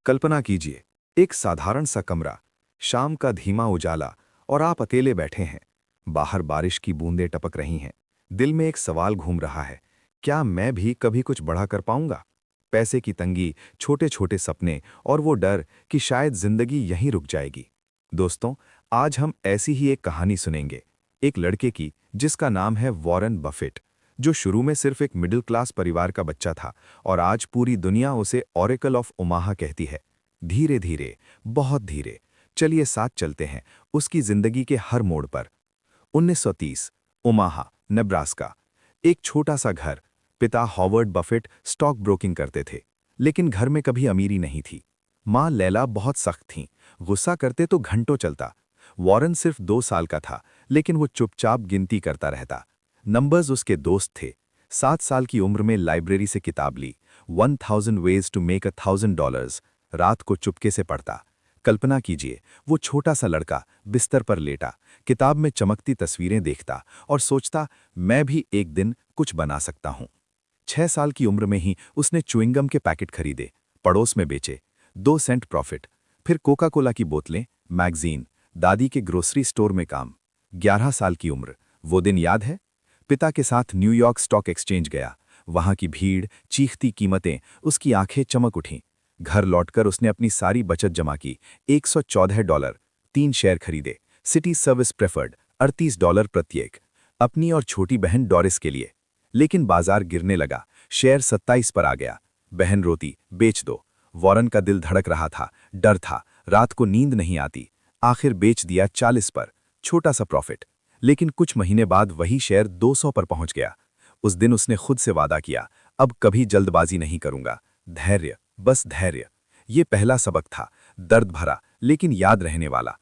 कल्पना कीजिए, एक साधारण सा कमरा, शाम का धीमा उजाला और आप अकेले बैठे हैं। बाहर बारिश की बूंदें टपक रही हैं। दिल में एक सवाल घूम रहा है, क्या मैं भी कभी कुछ बड़ा कर पाऊंगा? पैसे की तंगी, छोटे-छोटे सपने और वो डर कि शायद जिंदगी यहीं रुक जाएगी। दोस्तों, आज हम ऐसी ही एक कहानी सुनेंगे। एक लड़के की जिसका नाम है वॉरेन बफेट, जो शुरू में सिर्फ एक मिडिल क्लास परिवार का बच्चा था और आज पूरी दुनिया उसे ऑरेकल ऑफ ओमाहा कहती है। धीरे धीरे, बहुत धीरे, चलिए साथ चलते हैं उसकी जिंदगी के हर मोड़ पर। 1930, ओमाहा, नेब्रास्का। एक छोटा सा घर। पिता हॉवर्ड बफेट स्टॉक ब्रोकिंग करते थे, लेकिन घर में कभी अमीरी नहीं थी। माँ लैला बहुत सख्त थीं, गुस्सा करते तो घंटों चलता। वॉरेन सिर्फ 2 साल का था, लेकिन वो चुपचाप गिनती करता रहता। नंबर्स उसके दोस्त थे। 7 साल की उम्र में लाइब्रेरी से किताब ली, 1000 वेज टू मेक $1000। रात को चुपके से पढ़ता। कल्पना कीजिए, वो छोटा सा लड़का बिस्तर पर लेटा, किताब में चमकती तस्वीरें देखता और सोचता, मैं भी एक दिन कुछ बना सकता हूं। 6 साल की उम्र में ही उसने च्युइंगम के पैकेट खरीदे, पड़ोस में बेचे, 2 सेंट प्रॉफिट। फिर कोका कोला की बोतलें, मैगजीन, दादी के ग्रोसरी स्टोर में काम। 11 साल की उम्र, वो दिन याद है? पिता के साथ न्यूयॉर्क स्टॉक एक्सचेंज गया। वहां की भीड़, चीखती कीमतें, उसकी आंखें चमक उठीं। घर लौटकर उसने अपनी सारी बचत जमा की, $114, 3 शेयर खरीदे, सिटी सर्विस प्रेफर्ड, $38 प्रत्येक, अपनी और छोटी बहन डॉरिस के लिए। लेकिन बाजार गिरने लगा, शेयर 27 पर आ गया। बहन रोती, बेच दो। वॉरेन का दिल धड़क रहा था, डर था, रात को नींद नहीं आती। आखिर बेच दिया 40 पर, छोटा सा प्रॉफिट। लेकिन कुछ महीने बाद वही शेयर 200 पर पहुंच गया। उस दिन उसने खुद से वादा किया, अब कभी जल्दबाजी नहीं करूंगा। धैर्य, बस धैर्य। ये पहला सबक था, दर्द भरा लेकिन याद रहने वाला।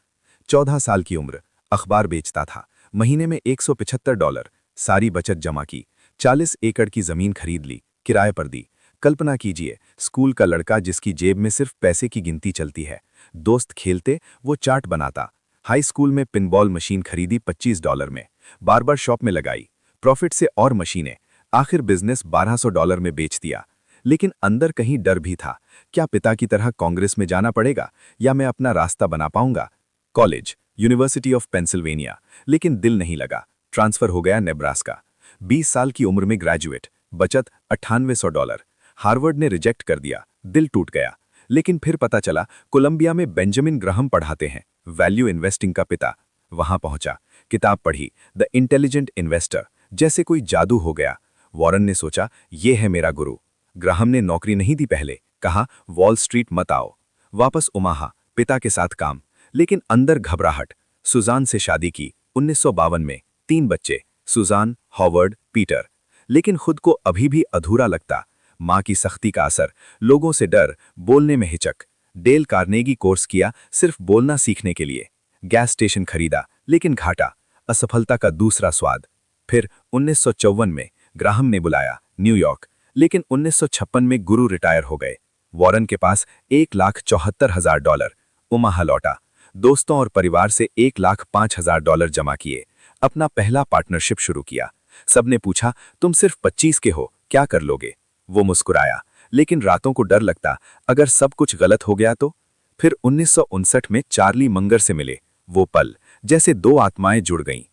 14 साल की उम्र, अखबार बेचता था, महीने में $175, सारी बचत जमा की, 40 एकड़ की जमीन खरीद ली, किराए पर दी। कल्पना कीजिए, स्कूल का लड़का जिसकी जेब में सिर्फ पैसे की गिनती चलती है। दोस्त खेलते, वो चार्ट बनाता। हाई स्कूल में पिनबॉल मशीन खरीदी $25 में, बार्बर शॉप में लगाई, प्रॉफिट से और मशीनें। आखिर बिजनेस $1200 में बेच दिया। लेकिन अंदर कहीं डर भी था, क्या पिता की तरह कांग्रेस में जाना पड़ेगा या मैं अपना रास्ता बना पाऊंगा? कॉलेज, यूनिवर्सिटी ऑफ पेंसिल्वेनिया, लेकिन दिल नहीं लगा। ट्रांसफर हो गया नेब्रास्का। 20 साल की उम्र में ग्रेजुएट, बचत $9800। हार्वर्ड ने रिजेक्ट कर दिया, दिल टूट गया। लेकिन फिर पता चला कोलंबिया में बेंजामिन ग्राहम पढ़ाते हैं, वैल्यू इन्वेस्टिंग का पिता। वहां पहुंचा, किताब पढ़ी, द इंटेलिजेंट इन्वेस्टर, जैसे कोई जादू हो गया। वॉरेन ने सोचा, ये है मेरा गुरु। ग्राहम ने नौकरी नहीं दी पहले, कहा वॉल स्ट्रीट मत आओ। वापस ओमाहा, पिता के साथ काम, लेकिन अंदर घबराहट। सुजान से शादी की 1952 में, 3 बच्चे, सुजान, हॉवर्ड, पीटर। लेकिन खुद को अभी भी अधूरा लगता। माँ की सख्ती का असर, लोगों से डर, बोलने में हिचक। डेल कार्नेगी कोर्स किया सिर्फ बोलना सीखने के लिए। गैस स्टेशन खरीदा, लेकिन घाटा, असफलता का दूसरा स्वाद। फिर 1954 में ग्राहम ने बुलाया, न्यूयॉर्क, लेकिन 1956 में गुरु रिटायर हो गए। वॉरेन के पास $1,74,000। ओमाहा लौटा, दोस्तों और परिवार से $1,05,000 जमा किए, अपना पहला पार्टनरशिप शुरू किया। सबने पूछा, तुम सिर्फ 25 के हो, क्या कर लोगे? वो मुस्कुराया, लेकिन रातों को डर लगता, अगर सब कुछ गलत हो गया तो? फिर 1959 में चार्ली मंगर से मिले, वो पल, जैसे दो आत्माएं जुड़ गईं।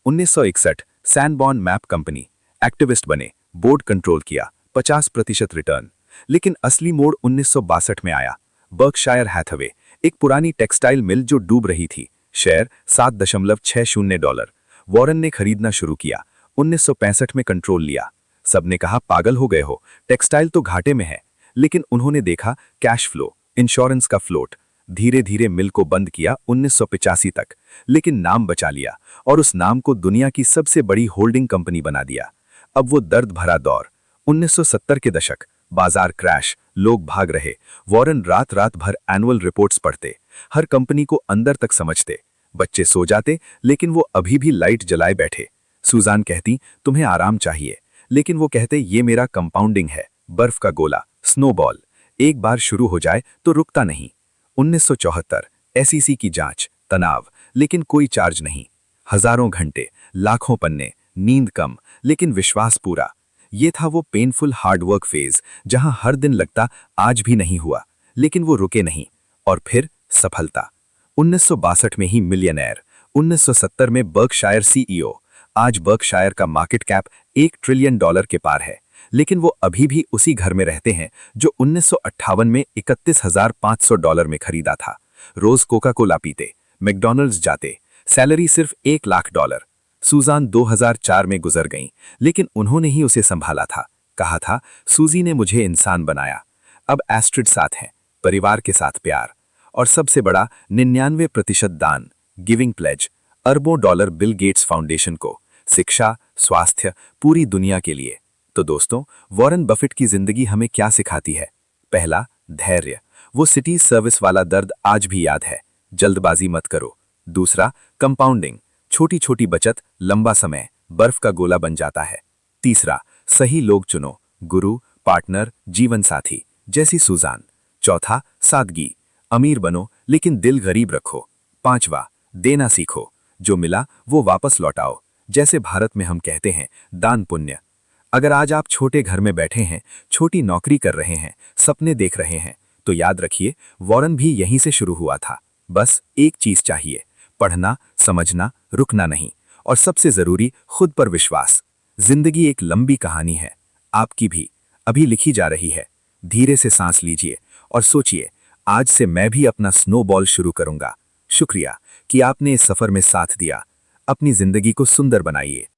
1961, सैनबॉर्न मैप कंपनी, एक्टिविस्ट बने, बोर्ड कंट्रोल किया, 50% रिटर्न। लेकिन असली मोड़ 1962 में आया। बर्कशायर हैथवे, एक पुरानी टेक्सटाइल मिल जो डूब रही थी, शेयर $7.60। वॉरेन ने खरीदना शुरू किया, 1965 में कंट्रोल लिया। सबने कहा, पागल हो गए हो, टेक्सटाइल तो घाटे में है। लेकिन उन्होंने देखा, कैश फ्लो, इंश्योरेंस का फ्लोट। धीरे धीरे मिल को बंद किया 1985 तक, लेकिन नाम बचा लिया और उस नाम को दुनिया की सबसे बड़ी होल्डिंग कंपनी बना दिया। अब वो दर्द भरा दौर, 1970 के दशक, बाजार क्रैश, लोग भाग रहे। वॉरेन रात रात भर एनुअल रिपोर्ट्स पढ़ते, हर कंपनी को अंदर तक समझते। बच्चे सो जाते, लेकिन वो अभी भी लाइट जलाए बैठे। सुजान कहती, तुम्हें आराम चाहिए, लेकिन वो कहते, ये मेरा कंपाउंडिंग है, बर्फ का गोला, स्नोबॉल, एक बार शुरू हो जाए तो रुकता नहीं। 1974, एसईसी की जांच, तनाव, लेकिन कोई चार्ज नहीं। हजारों घंटे, लाखों पन्ने, नींद कम, लेकिन विश्वास पूरा। ये था वो पेनफुल हार्डवर्क फेज, जहां हर दिन लगता आज भी नहीं हुआ, लेकिन वो रुके नहीं। और फिर सफलता। 1962 में ही मिलियनेयर, 1970 में बर्कशायर सीईओ। आज बर्कशायर का मार्केट कैप $1 ट्रिलियन के पार है। लेकिन वो अभी भी उसी घर में रहते हैं जो 1958 में $31,500 में खरीदा था। रोज कोका कोला पीते, मैकडॉनल्ड्स जाते, सैलरी सिर्फ $1 लाख। सूजान 2004 में गुजर गईं, लेकिन उन्होंने ही उसे संभाला था। कहा था, सूजी ने मुझे इंसान बनाया। अब एस्ट्रिड साथ हैं, परिवार के साथ प्यार। और सबसे बड़ा 99% दान, गिविंग प्लेज, अरबों डॉलर बिल गेट्स फाउंडेशन को, शिक्षा, स्वास्थ्य, पूरी दुनिया के लिए। तो दोस्तों, वॉरेन बफेट की जिंदगी हमें क्या सिखाती है? पहला, धैर्य। वो सिटी सर्विस वाला दर्द आज भी याद है। जल्दबाजी मत करो। दूसरा, कंपाउंडिंग। छोटी छोटी बचत लंबा समय बर्फ का गोला बन जाता है। तीसरा, सही लोग चुनो, गुरु, पार्टनर, जीवन साथी जैसी सुजान। चौथा, सादगी। अमीर बनो लेकिन दिल गरीब रखो। पांचवा, देना सीखो, जो मिला वो वापस लौटाओ। जैसे भारत में हम कहते हैं, दान पुण्य। अगर आज आप छोटे घर में बैठे हैं, छोटी नौकरी कर रहे हैं, सपने देख रहे हैं, तो याद रखिए, वॉरेन भी यहीं से शुरू हुआ था। बस एक चीज चाहिए, पढ़ना, समझना, रुकना नहीं। और सबसे जरूरी, खुद पर विश्वास। जिंदगी एक लंबी कहानी है, आपकी भी अभी लिखी जा रही है। धीरे से सांस लीजिए और सोचिए, आज से मैं भी अपना स्नोबॉल शुरू करूंगा। शुक्रिया कि आपने इस सफर में साथ दिया। अपनी जिंदगी को सुंदर बनाइए।